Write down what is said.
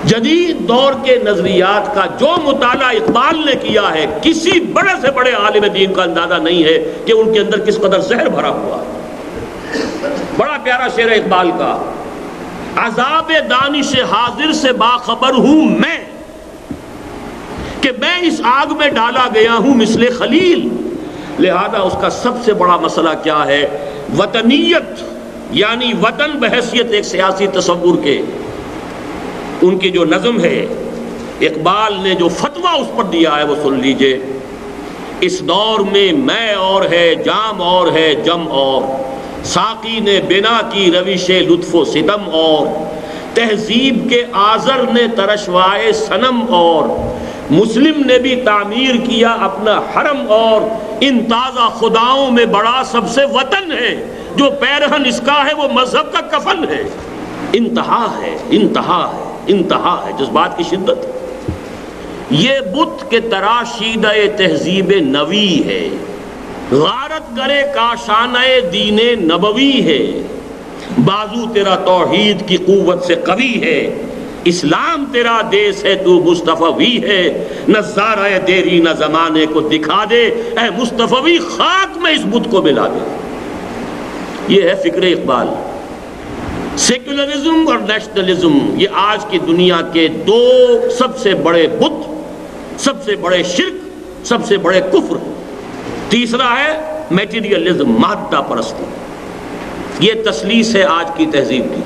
جدید دور کے نظریات کا جو مطالعہ اقبال نے کیا ہے، کسی بڑے سے بڑے عالم دین کا اندازہ نہیں ہے کہ ان کے اندر کس قدر زہر بھرا ہوا ہے۔ بڑا پیارا شعر ہے اقبال کا، عذاب دانش حاضر سے باخبر ہوں میں کہ میں اس آگ میں ڈالا گیا ہوں مثل خلیل۔ لہذا اس کا سب سے بڑا مسئلہ کیا ہے؟ وطنیت، یعنی وطن بحیثیت ایک سیاسی تصور کے۔ ان کی جو نظم ہے، اقبال نے جو فتویٰ اس پر دیا ہے وہ سن لیجئے۔ اس دور میں میں اور ہے، جام اور ہے، جم اور، ساقی نے بنا کی روش لطف و ستم اور، تہذیب کے آزر نے ترشوائے صنم اور، مسلم نے بھی تعمیر کیا اپنا حرم اور، ان تازہ خداؤں میں بڑا سب سے وطن ہے، جو پیرہن اس کا ہے وہ مذہب کا کفن ہے۔ انتہا ہے، انتہا ہے، انتہا ہے جذبات کی شدت۔ یہ بت کے تراشیدہ تہذیب نوی ہے، غارت کرے کاشانہ دین نبوی ہے، بازو تیرا توحید کی قوت سے قوی ہے، اسلام تیرا دیس ہے تو مصطفی ہے، نظارہ دیری نہ زمانے کو دکھا دے، اے مصطفی خاک میں اس بت کو ملا دے۔ یہ ہے فکر اقبال۔ سیکولرزم اور نیشنلزم، یہ آج کی دنیا کے دو سب سے بڑے بت، سب سے بڑے شرک، سب سے بڑے کفر۔ تیسرا ہے میٹیریلزم، مادہ پرستی۔ یہ تسلیس ہے آج کی تہذیب کی۔